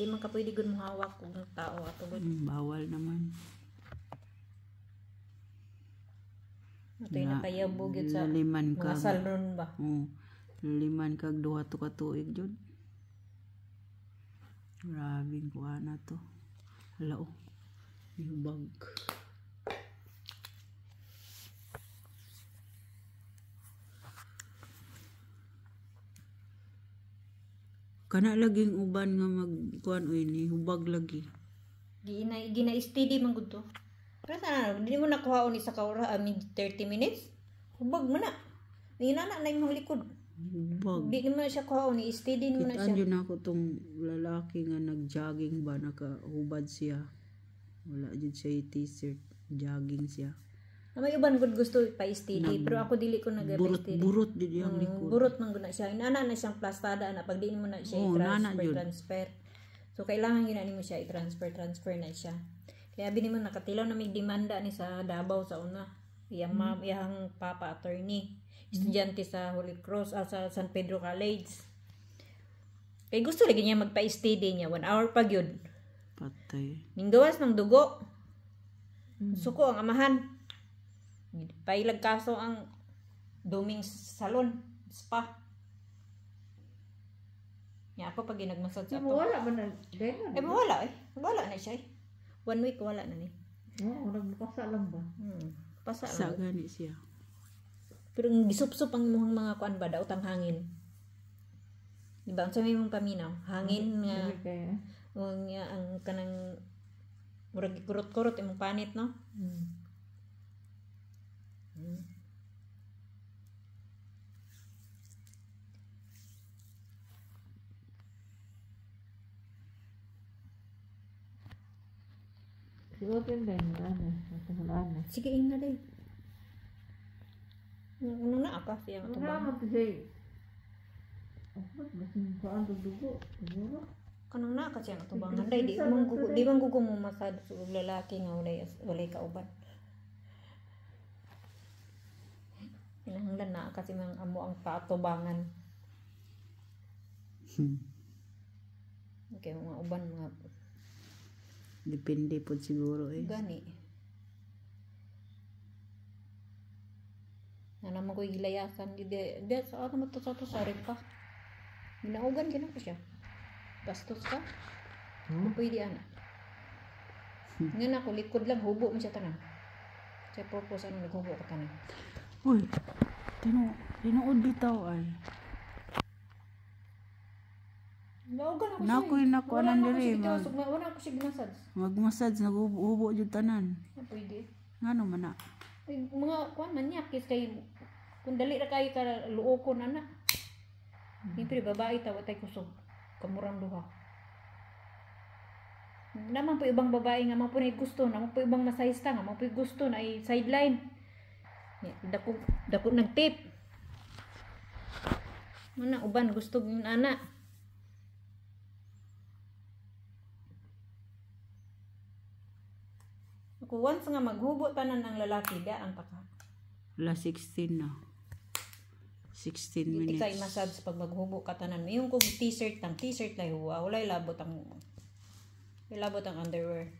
di man ka pwede gud mahawak kung tao ato gud. Bawal naman. Ato yung nakayabog yun sa laliman mga salon ba? Laliman kag 2 to ka tuig jud. Grabing kuha na to. Hala oh. Ihubag. Kana laging uban nga magkuan oy ni hubag lagi. Gina steady man gud to. Pero sana di mo nakuha ni sa kaura 30 minutes. Hubag mo na. Inana na imong likod. Hubag. Di mo siya kuha ni steady mo na siya. Kitaan ako tong lalaki nga nag-jogging ba nakahubad siya. Wala jud siya t-shirt, jogging siya. May uban gud gusto pa steady pero ako dili ko nag-steady. Burot jud yang likod. Burot man gud na siya. Inana na siyang plastada na pag di mo na siya i-transfer. So kailangan gina nimo siya i-transfer na siya. Kaya bini mo nakatilaw na may demanda ni sa Davao sa una. Iyang papa attorney, estudyante sa Holy Cross sa San Pedro College. Kay gusto lagi niya magpa-steady niya 1 hour pa gyud. Patay. Ninggawas ng dugo. Suko ang amahan. Pailag kaso ang duming salon, spa. Nya ako pag ginagmasad sa ato. Wala man na. Wala Wala na siya 1 week wala na ni. Nagpasa lang ba? Pasa Sa lang. gani siya. Pero gisup-sup ang mga kuan ba daot ang hangin. Di ba? Ang sabi mong paminaw, hangin nga nga ang kanang murag kurot-kurot imong panit no. Open din na. Sige ina day. Ano na ka siya to ba? Ano kasi? Ako basin ko ang dugo. Siguro. Kanang na ka siya to ba? Day di man gugo mo masad sa lalaki nga walay kauban. Kinahanglan na kasi mang amo ang paatubangan. Okay, mga uban mga Depende po siguro eh. gani. Naman ko gilayasan di sa ano to sa pa. Ginaugan gina ko siya. Bastos ka? Pwede ana. Nga ako likod lang hubo mo siya tanan. Sa purpose ano naghubo ka tanan. Uy. Tinuod bitaw ay. Naugan ako Nakoy nakuanan diri wala ako siya ginasad. magmassage naghubo jud tanan. Pwede. Ngano man na? Ay, mga kuan man kis kay kung dali ra kay ka luokon ana. Siyempre babae ta watay kusog. Kamurang duha. Naman po ibang babae nga mo po gusto, naman po ibang masayista nga mo po gusto na ay sideline. Dako nagtip. Mana uban gusto ng ana. Ako once nga maghubo tanan ng lalaki daan pa ka. La 16 na. 16 minutes. Ikay massage pag maghubo ka tanan. Yung kung t-shirt lang huwa, walay labot ang underwear.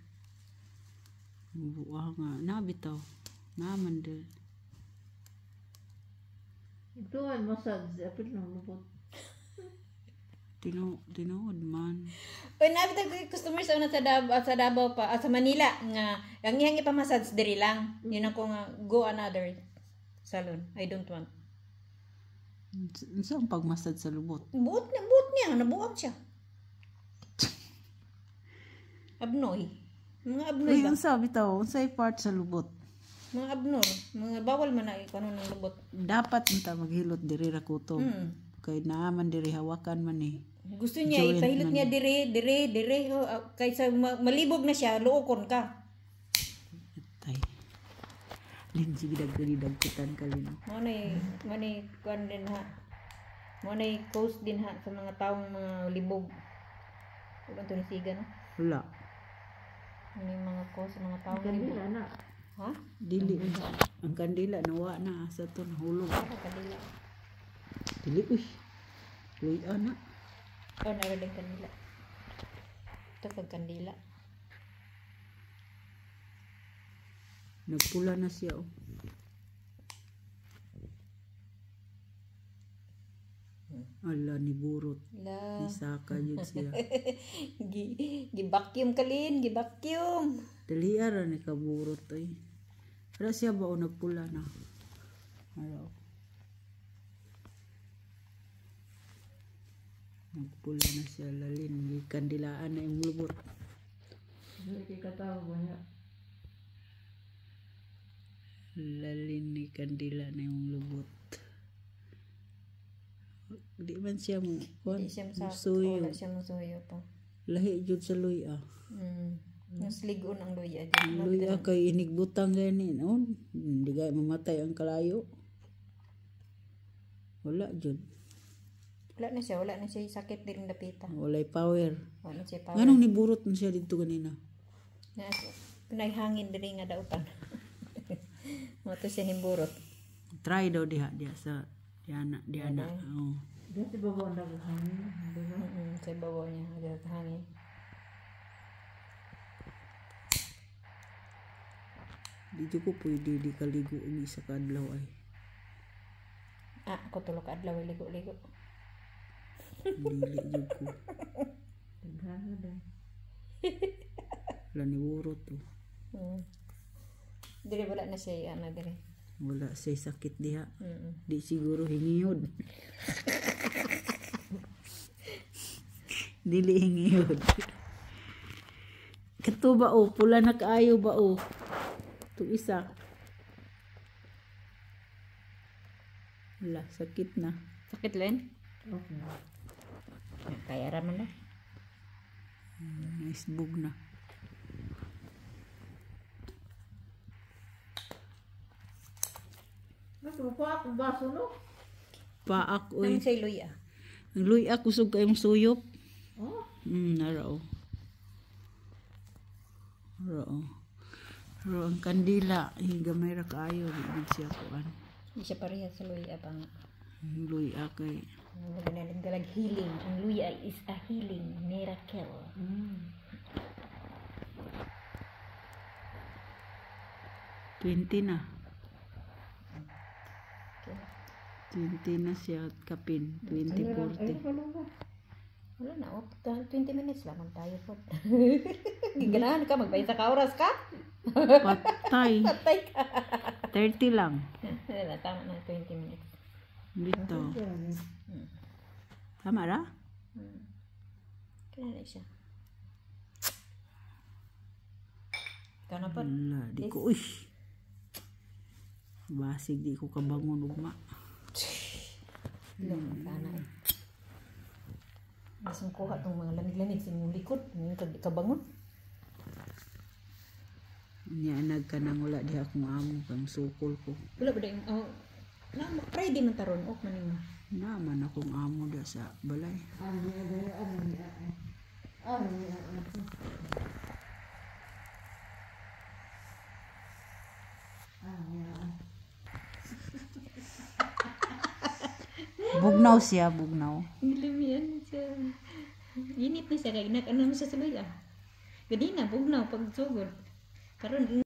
Buwa nga nabitaw. Naman din. Ito ay massage. Apil ng lubot. Tinood man. Oy, nabitag customers una sa Davao pa, sa Manila nga ang iyang ipamassage diri lang. Yun ako nga go another salon. I don't want. Saan pagmasad sa lubot? Buot niya, nabuang siya. Abnoy. Mga abnoy Uy, ba? unsa bitaw? Unsay part sa lubot? Mga abnoy. Mga bawal man na ikanon ng lubot. Dapat unta maghilot diri ra kutob. Kay naaman diri hawakan man eh. Gusto niya ipahilot niya dire kaysa malibog na siya, luokon ka. Tay. Linji gidag kitan kalino. Money kuan din ha. Money coast din ha sa mga taong mga libog. Uban to ni siga no. Wala. Money mga coast mga taong Kandila libog. na. Ha? Dili ang kandila nawa na sa ton hulog. Ano kanila? Dili uy. Luy ana. Oh, naroon din kanila. Ito kag kandila. Nagpula na siya oh. Ala ni burot. La. Isaka yun siya. Gi-vacuum kalin, gi-vacuum. Dali ara ni kaburot ay. Pero siya ba o nagpula na? Araw. Nagpula na siya lalin. Gikandilaan na yung lubot. Hindi kikatawa ba niya? Lalin ni kandila na yung lubot. Di man siya mo. Di siya Wala musuyo pa. Lahi jud sa luya. Mas ligon ang luya. Ang luya kay inigbutang gani noon. Hindi gaya mamatay ang kalayo. Wala jud. Wala na siya sakit din dapita. Walay power. Wala na siya power. Nganong niburot na siya dito kanina? Kunay hangin diri nga dautan. Mo to siya himburot. Try daw diha sa diana. Oh. Dati babaw ang hangin. Diba? Sa babaw niya ada hangin. Dito ko pwede di kaligo og isa ka adlaw ay. Ako tulog adlaw ligo-ligo. Dili jud ko. Naghanga din. Wala ni burot to. Diri wala na siya diri. Wala say sakit diha. Di siguro hingiyod. Dili hingiyod. Kato ba o pula na kaayo ba o? Tu isa. Wala sakit na. Sakit len? Okay. Kaya raman na. Naisbog na. Ano pa ako baso no? Paak Nang oy. say luya. Ang luya kusog kayong suyop. Oh. Narao. Rao. Pero ang kandila, gamay ra kaayo, di siya kuan. Di siya pareha sa luya pa nga. Ang luya kay Nagdalag healing. Ang luya is a healing miracle. 20 na. 20 na siya at kapin. 20-40. Wala na, 20 minutes lamang tayo po. Ganahan ka, magbayad sa oras ka? Patay. Patay ka. 30 lang. Wala, tama na 20 minutes. Dito. Tama ra? Kaya na siya. Ikaw na po. Wala, di ko, uy. Basig, di ko kabangon ugma. Kana eh. Mas kuha itong mga lamig-lamig sa inyong likod. Hindi ka bangon. Nyanag ka nang wala di akong amo kang sukol ko. Wala ba dahil, Friday man taron, ok man yung. Naman akong amo da sa balay. Bugnaw siya, bugnaw. Ilimian siya. Init na siya, kaya ano mo siya sa luya. Ganina, bugnaw, pag sugod. Karon